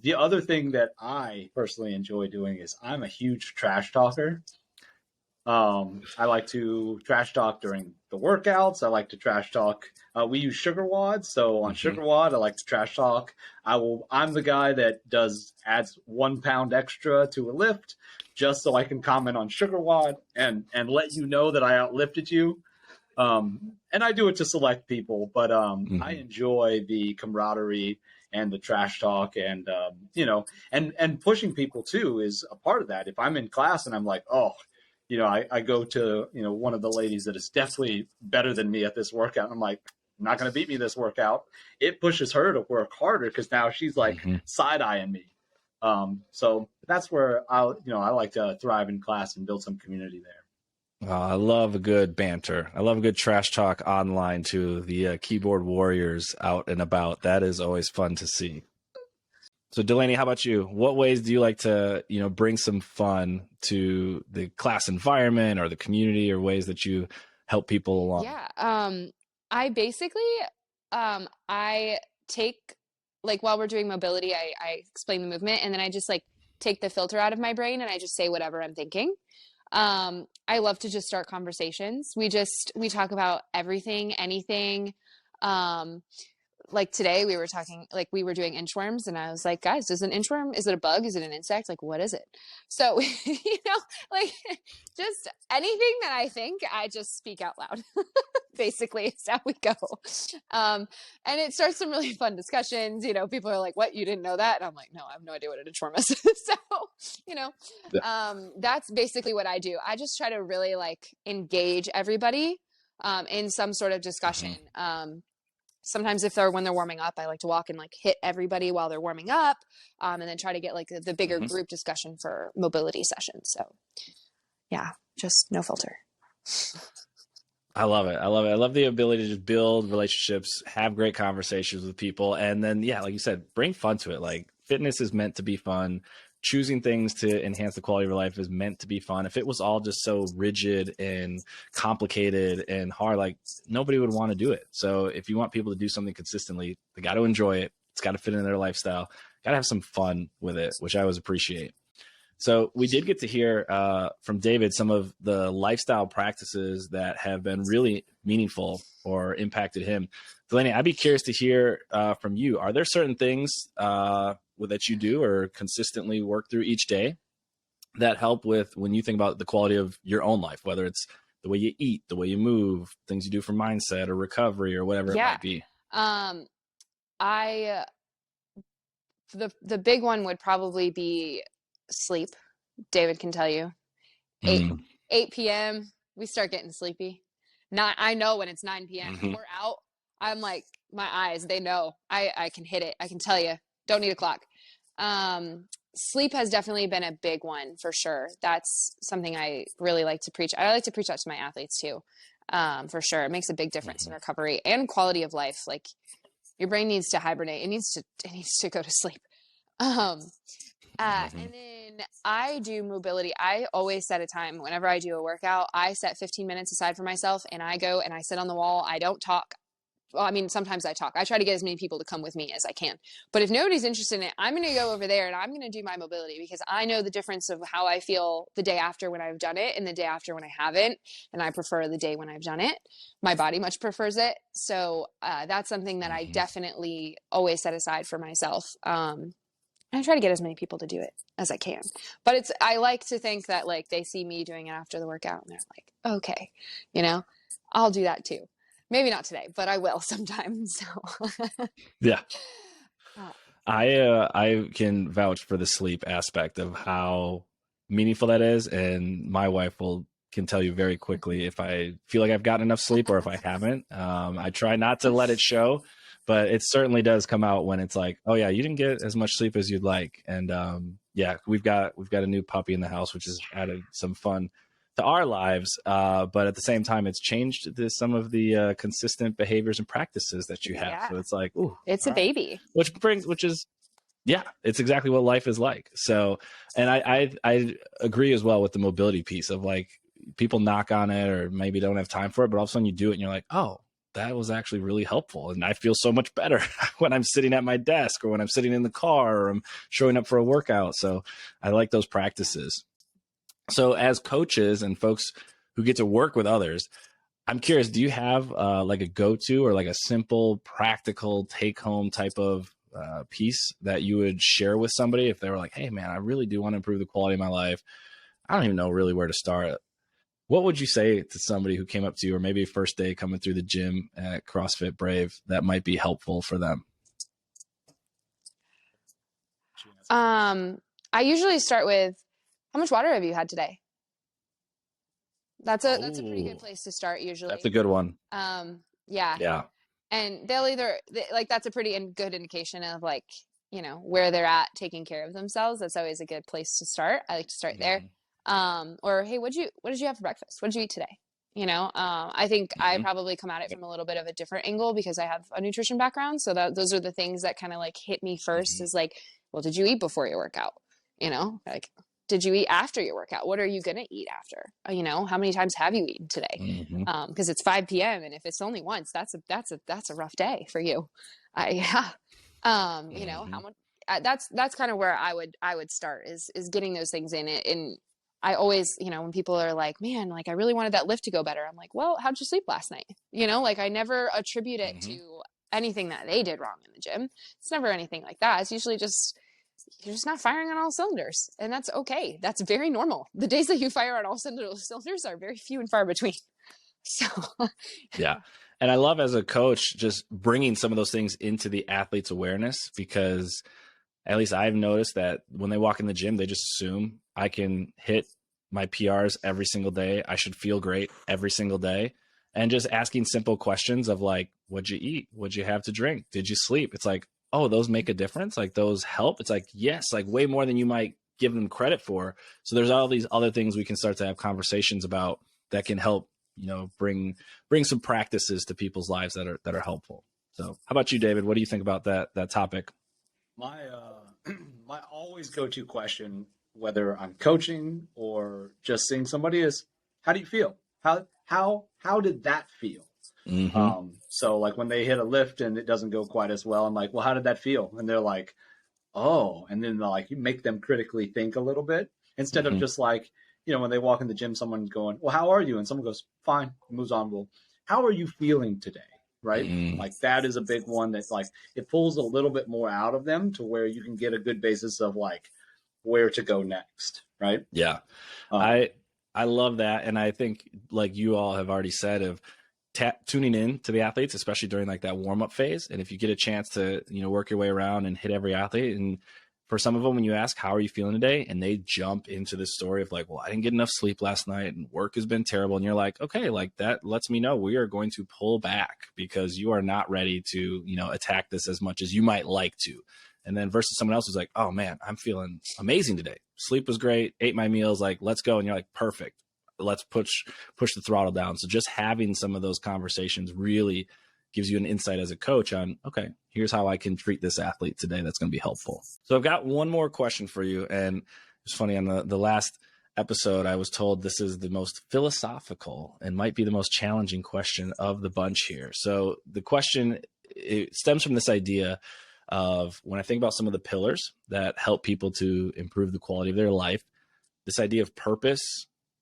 The other thing that I personally enjoy doing is I'm a huge trash talker. I like to trash talk during the workouts. I like to trash talk. We use Sugar WOD. So on Sugar WOD, I like to trash talk. I'm the guy that adds 1 pound extra to a lift just so I can comment on Sugar WOD and let you know that I outlifted you. And I do it to select people, but I enjoy the camaraderie and the trash talk and, and pushing people too is a part of that. If I'm in class and I'm like, I go to, one of the ladies that is definitely better than me at this workout. I'm like, I'm not going to beat me this workout. It pushes her to work harder because now she's like side-eyeing me. So that's where I like to thrive in class and build some community there. I love a good banter. I love a good trash talk online to the keyboard warriors out and about. That is always fun to see. So Delaney, how about you? What ways do you like to, bring some fun to the class environment or the community, or ways that you help people along? Yeah. I basically, I take, like, while we're doing mobility, I explain the movement, and then I just like take the filter out of my brain and I just say whatever I'm thinking. I love to just start conversations. We talk about everything, anything. Like today we were talking, like we were doing inchworms, and I was like, guys, is an inchworm, is it a bug? Is it an insect? Like, what is it? So, like just anything that I think, I just speak out loud. Basically, it's how we go. And it starts some really fun discussions. People are like, what, you didn't know that? And I'm like, no, I have no idea what an inchworm is. So, that's basically what I do. I just try to really like engage everybody in some sort of discussion. Sometimes when they're warming up, I like to walk and like hit everybody while they're warming up, and then try to get like the bigger group discussion for mobility sessions. So yeah, just no filter. I love it. I love the ability to just build relationships, have great conversations with people. And then, yeah, like you said, bring fun to it. Like fitness is meant to be fun. Choosing things to enhance the quality of your life is meant to be fun. If it was all just so rigid and complicated and hard, like nobody would want to do it. So if you want people to do something consistently, they got to enjoy it. It's got to fit in their lifestyle. Got to have some fun with it, which I always appreciate. So we did get to hear from David some of the lifestyle practices that have been really meaningful or impacted him. Delaney, I'd be curious to hear from you. Are there certain things that you do or consistently work through each day that help with when you think about the quality of your own life, whether it's the way you eat, the way you move, things you do for mindset or recovery or whatever it might be? The big one would probably be sleep. David can tell you 8 p.m. we start getting sleepy. I know when it's 9 p.m. We're out. I'm like, my eyes, they know. I can hit it. I can tell you, don't need a clock. Sleep has definitely been a big one for sure. That's something I really like to preach. I like to preach that to my athletes too. For sure. It makes a big difference in recovery and quality of life. Like your brain needs to hibernate. It needs to go to sleep. And then I do mobility. I always set a time whenever I do a workout. I set 15 minutes aside for myself, and I go and I sit on the wall. I don't talk. Well, I mean, sometimes I talk. I try to get as many people to come with me as I can. But if nobody's interested in it, I'm going to go over there and I'm going to do my mobility, because I know the difference of how I feel the day after when I've done it and the day after when I haven't. And I prefer the day when I've done it. My body much prefers it. So that's something that I definitely always set aside for myself. I try to get as many people to do it as I can. But I like to think that like they see me doing it after the workout and they're like, okay, I'll do that too. Maybe not today, but I will sometime. So yeah. I can vouch for the sleep aspect of how meaningful that is. And my wife can tell you very quickly if I feel like I've gotten enough sleep or if I haven't. I try not to let it show, but it certainly does come out when it's like, oh yeah, you didn't get as much sleep as you'd like. And yeah, we've got a new puppy in the house, which has added some fun to our lives. But at the same time, it's changed some of the consistent behaviors and practices that you have. Yeah. So it's like, ooh, it's a baby, which is, yeah, it's exactly what life is like. So, and I agree as well with the mobility piece of like people knock on it or maybe don't have time for it, but all of a sudden you do it and you're like, oh, that was actually really helpful. And I feel so much better when I'm sitting at my desk or when I'm sitting in the car or I'm showing up for a workout. So I like those practices. So as coaches and folks who get to work with others, I'm curious, do you have like a go-to or like a simple, practical take-home type of piece that you would share with somebody if they were like, hey, man, I really do want to improve the quality of my life. I don't even know really where to start. What would you say to somebody who came up to you or maybe first day coming through the gym at CrossFit Brave that might be helpful for them? I usually start with, how much water have you had today? That's a pretty good place to start usually. That's a good one. Yeah. And they'll that's a pretty good indication of like, where they're at taking care of themselves. That's always a good place to start. I like to start there. Or, hey, what did you have for breakfast? What did you eat today? I think I probably come at it from a little bit of a different angle because I have a nutrition background. So those are the things that kind of like hit me first is like, well, did you eat before your workout? Like, did you eat after your workout? What are you going to eat after? How many times have you eaten today? Because it's 5 p.m. and if it's only once, that's a rough day for you. How much, that's kind of where I would start is getting those things in it. And I always, when people are like, man, like I really wanted that lift to go better. I'm like, well, how'd you sleep last night? Like I never attribute it to anything that they did wrong in the gym. It's never anything like that. It's usually just, you're just not firing on all cylinders, and that's okay. That's very normal. The days that you fire on all cylinders are very few and far between. So yeah. And I love as a coach, just bringing some of those things into the athlete's awareness, because at least I've noticed that when they walk in the gym, they just assume I can hit my PRs every single day. I should feel great every single day. And just asking simple questions of like, what'd you eat? What'd you have to drink? Did you sleep? It's like, oh, those make a difference. Like those help. It's like, yes, like way more than you might give them credit for. So there's all these other things we can start to have conversations about that can help, bring some practices to people's lives that are helpful. So how about you, David? What do you think about that topic? My always go-to question, whether I'm coaching or just seeing somebody, is how do you feel? How did that feel? So like when they hit a lift and it doesn't go quite as well, I'm like, well, how did that feel? And they're like, oh, and then like you make them critically think a little bit instead of just like, when they walk in the gym, someone's going, well, how are you? And someone goes, fine, moves on. Well, how are you feeling today? Right? Like that is a big one that's like, it pulls a little bit more out of them to where you can get a good basis of like where to go next. Right. Yeah. I love that. And I think like you all have already said of tuning in to the athletes, especially during like that warm up phase. And if you get a chance to, work your way around and hit every athlete, and for some of them, when you ask, how are you feeling today? And they jump into this story of like, well, I didn't get enough sleep last night and work has been terrible. And you're like, okay, like that lets me know we are going to pull back because you are not ready to, attack this as much as you might like to. And then versus someone else who's like, oh man, I'm feeling amazing today. Sleep was great. Ate my meals. Like, let's go. And you're like, perfect. Let's push the throttle down. So just having some of those conversations really gives you an insight as a coach on, okay, here's how I can treat this athlete today. That's going to be helpful. So I've got one more question for you. And it's funny, on the last episode, I was told this is the most philosophical and might be the most challenging question of the bunch here. So the question, it stems from this idea of when I think about some of the pillars that help people to improve the quality of their life, this idea of purpose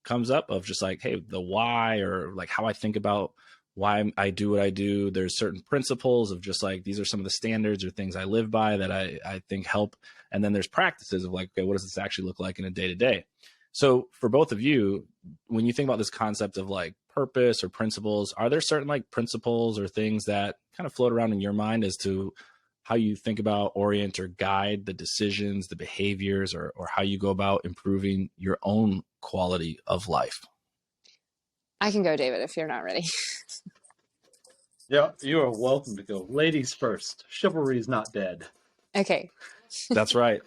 comes up, of just like, hey, the why, or like how I think about why I do what I do. There's certain principles of just like, these are some of the standards or things I live by that I think help. And then there's practices of like, okay, what does this actually look like in a day-to-day? So for both of you, when you think about this concept of like purpose or principles, are there certain like principles or things that kind of float around in your mind as to how you think about, orient, or guide the decisions, the behaviors, or how you go about improving your own quality of life? I can go, David, if you're not ready. Yeah, you are welcome to go. Ladies first. Chivalry is not dead. Okay. That's right.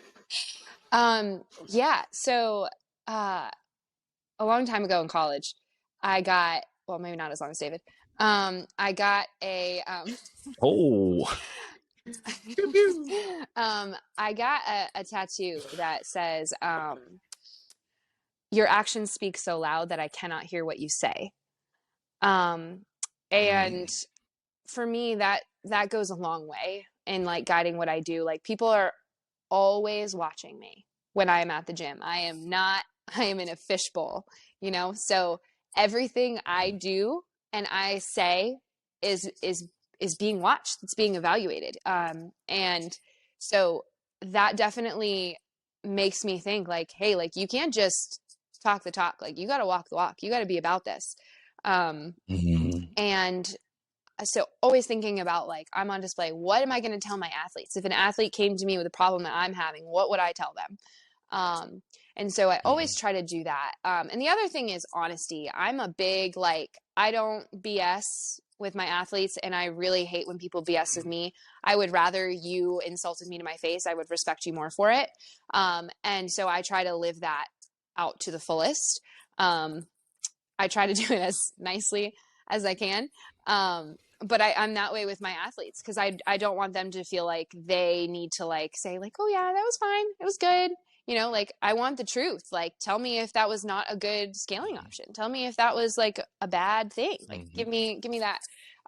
Yeah. So, a long time ago in college, I got, well, maybe not as long as David. I got a, I got a tattoo that says, your actions speak so loud that I cannot hear what you say. And for me, that goes a long way in like guiding what I do. Like people are always watching me when I'm at the gym. I am in a fishbowl, so everything I do and I say is being watched. It's being evaluated. And so that definitely makes me think like, hey, like you can't just talk the talk, like you got to walk the walk. You got to be about this. And so always thinking about like, I'm on display. What am I going to tell my athletes? If an athlete came to me with a problem that I'm having, what would I tell them? And so I always try to do that. And the other thing is honesty. I'm a big, like, I don't BS with my athletes, and I really hate when people BS with me. I would rather you insulted me to my face. I would respect you more for it. And so I try to live that out to the fullest. I try to do it as nicely as I can. But I'm that way with my athletes because I don't want them to feel like they need to like say like, oh yeah, that was fine. It was good. You know, like I want the truth. Like, tell me if that was not a good scaling option. Tell me if that was like a bad thing. Like, give me that.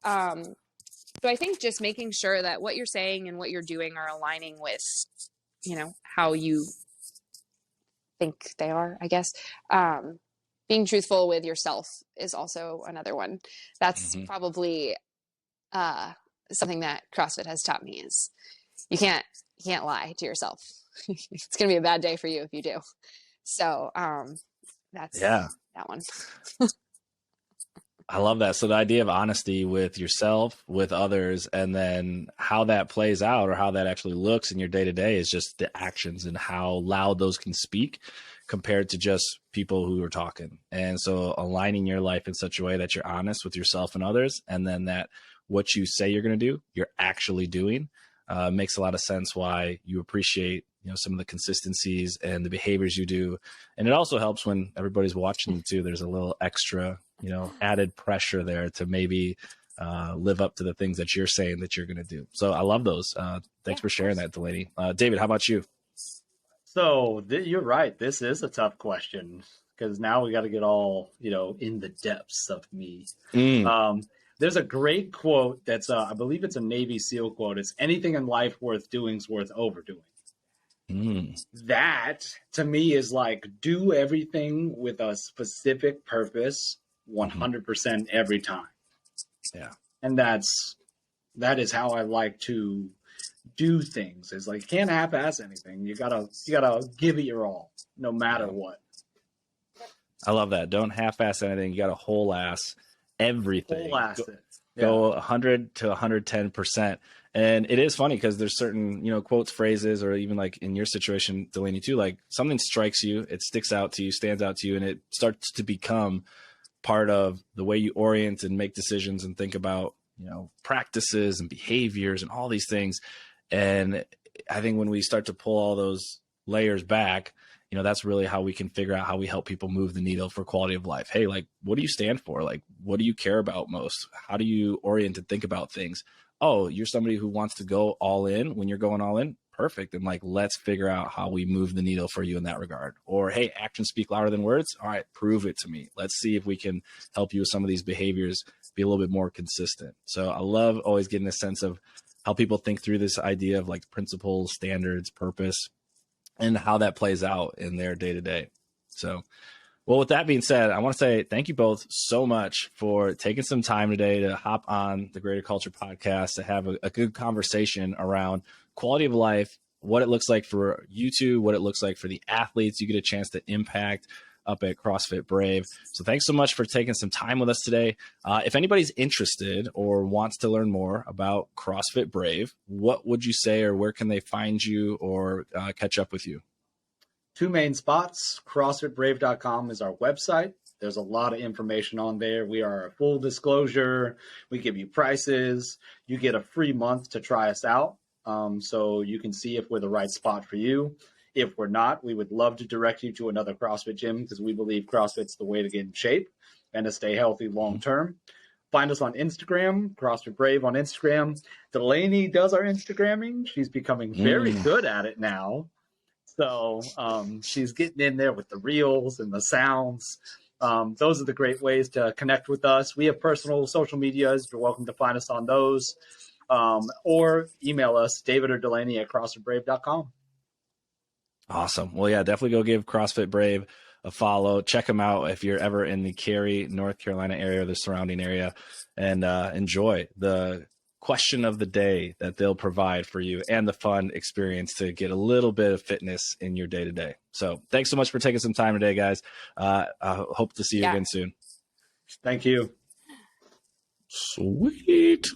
So I think just making sure that what you're saying and what you're doing are aligning with, you know, how you think they are, I guess. Being truthful with yourself is also another one. That's probably something that CrossFit has taught me is you can't lie to yourself. It's going to be a bad day for you if you do. So that's that one. I love that. So the idea of honesty with yourself, with others, and then how that plays out or how that actually looks in your day to day is just the actions and how loud those can speak compared to just people who are talking. And so aligning your life in such a way that you're honest with yourself and others, and then that what you say you're going to do, you're actually doing, makes a lot of sense why you appreciate, you know, some of the consistencies and the behaviors you do. And it also helps when everybody's watching you too. There's a little extra, you know, added pressure there to maybe live up to the things that you're saying that you're going to do. So I love those. Thanks for sharing that, Delaney. David, how about you? So you're right. This is a tough question because now we got to get all, you know, in the depths of me. There's a great quote that's, I believe it's a Navy SEAL quote. It's anything in life worth doing is worth overdoing. That to me is like do everything with a specific purpose 100% every time. Yeah. And that is how I like to do things. It's like you can't half-ass anything. You gotta give it your all, no matter what. I love that. Don't half-ass anything. You got to whole-ass everything. Whole-ass it. Go 100 to 110%. And it is funny because there's certain, you know, quotes, phrases, or even like in your situation, Delaney, too, like something strikes you, it sticks out to you, stands out to you, and it starts to become part of the way you orient and make decisions and think about, you know, practices and behaviors and all these things. And I think when we start to pull all those layers back, you know, that's really how we can figure out how we help people move the needle for quality of life. Hey, like, what do you stand for? Like, what do you care about most? How do you orient and think about things? Oh, you're somebody who wants to go all in when you're going all in. Perfect. And like, let's figure out how we move the needle for you in that regard. Or, hey, actions speak louder than words. All right, prove it to me. Let's see if we can help you with some of these behaviors, be a little bit more consistent. So I love always getting a sense of how people think through this idea of like principles, standards, purpose, and how that plays out in their day to day. So, well, with that being said, I want to say thank you both so much for taking some time today to hop on the Greater Culture podcast to have a good conversation around quality of life, what it looks like for you two, what it looks like for the athletes you get a chance to impact up at CrossFit Brave. So thanks so much for taking some time with us today. If anybody's interested or wants to learn more about CrossFit Brave, what would you say, or where can they find you or catch up with you? Two main spots. CrossFitBrave.com is our website. There's a lot of information on there. We are a full disclosure. We give you prices. You get a free month to try us out. So you can see if we're the right spot for you. If we're not, we would love to direct you to another CrossFit gym because we believe CrossFit's the way to get in shape and to stay healthy long term. Find us on Instagram, CrossFit Brave on Instagram. Delaney does our Instagramming. She's becoming very good at it now. So she's getting in there with the reels and the sounds. Those are the great ways to connect with us. We have personal social medias. You're welcome to find us on those. Or email us, David or Delaney at CrossFitBrave.com. Awesome. Well, yeah, definitely go give CrossFit Brave a follow. Check them out if you're ever in the Cary, North Carolina area, or the surrounding area, and enjoy the question of the day that they'll provide for you and the fun experience to get a little bit of fitness in your day to day. So thanks so much for taking some time today, guys. I hope to see you again soon. Thank you. Sweet.